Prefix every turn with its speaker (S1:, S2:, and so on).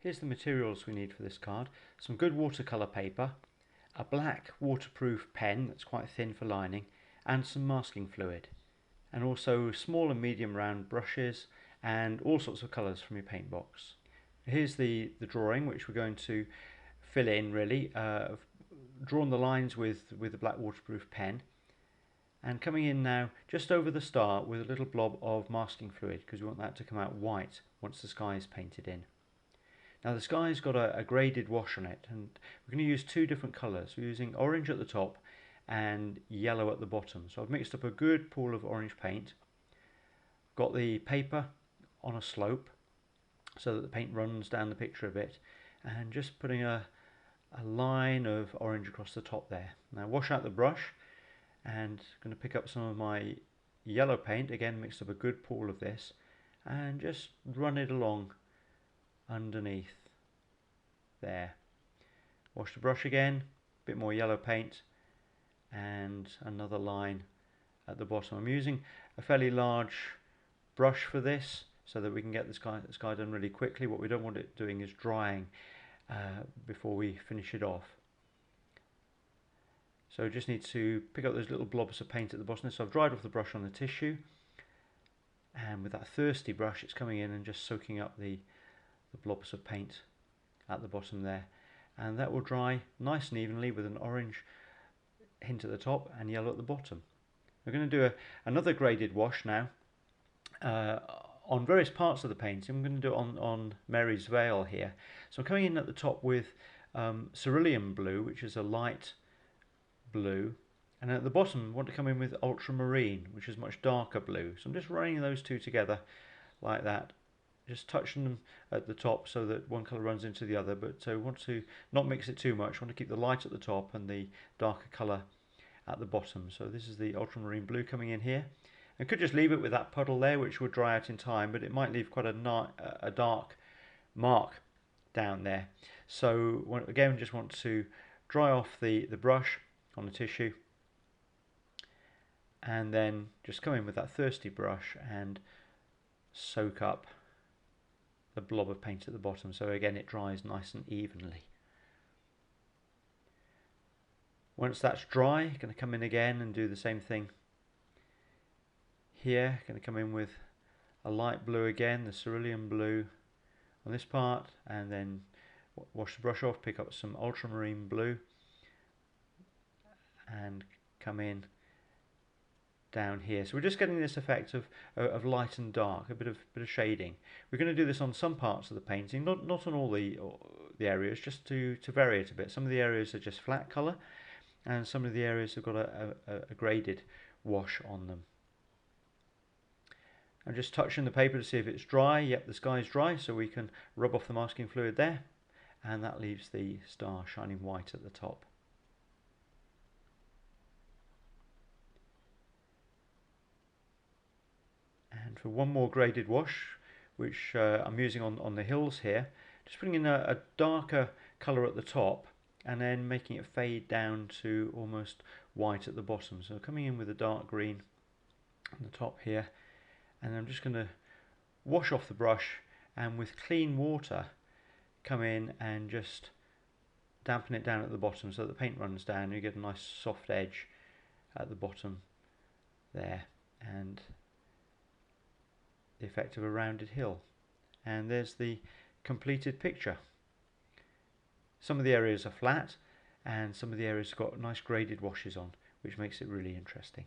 S1: Here's the materials we need for this card. Some good watercolour paper, a black waterproof pen that's quite thin for lining, and some masking fluid. And also small and medium round brushes and all sorts of colours from your paint box. Here's the drawing which we're going to fill in really. I've drawn the lines with the black waterproof pen, and coming in now just over the start with a little blob of masking fluid because we want that to come out white once the sky is painted in. Now the sky's got a graded wash on it, and we're going to use two different colours. We're using orange at the top and yellow at the bottom. So I've mixed up a good pool of orange paint, got the paper on a slope so that the paint runs down the picture a bit, and just putting a line of orange across the top there. Now wash out the brush, and I'm going to pick up some of my yellow paint, again mixed up a good pool of this, and just run it along underneath there. Wash the brush again, a bit more yellow paint, and another line at the bottom. I'm using a fairly large brush for this so that we can get the sky done really quickly. What we don't want it doing is drying before we finish it off. So just need to pick up those little blobs of paint at the bottom. So I've dried off the brush on the tissue, and with that thirsty brush it's coming in and just soaking up the blobs of paint at the bottom there, and that will dry nice and evenly with an orange hint at the top and yellow at the bottom. We're going to do another graded wash now on various parts of the painting. I'm going to do it on Mary's veil here. So I'm coming in at the top with cerulean blue, which is a light blue, and at the bottom I want to come in with ultramarine, which is much darker blue. So I'm just running those two together like that, just touching them at the top so that one colour runs into the other, but I want to not mix it too much. I want to keep the light at the top and the darker colour at the bottom. So this is the ultramarine blue coming in here. I could just leave it with that puddle there, which would dry out in time, but it might leave quite a dark mark down there. So again, just want to dry off the brush on the tissue, and then just come in with that thirsty brush and soak up the blob of paint at the bottom, so again it dries nice and evenly. Once that's dry, I'm going to come in again and do the same thing here. Going to come in with a light blue again, the cerulean blue on this part, and then wash the brush off, pick up some ultramarine blue and come in down here. So we're just getting this effect of light and dark, a bit of shading. We're going to do this on some parts of the painting, not on all the areas, just to vary it a bit. Some of the areas are just flat colour, and some of the areas have got a graded wash on them. I'm just touching the paper to see if it's dry. Yep, the sky's dry, so we can rub off the masking fluid there, and that leaves the star shining white at the top. And for one more graded wash, which I'm using on the hills here, just putting in a darker colour at the top and then making it fade down to almost white at the bottom. So coming in with a dark green on the top here, and I'm just going to wash off the brush and with clean water come in and just dampen it down at the bottom so that the paint runs down and you get a nice soft edge at the bottom there, and the effect of a rounded hill. And there's the completed picture. Some of the areas are flat and some of the areas have got nice graded washes on, which makes it really interesting.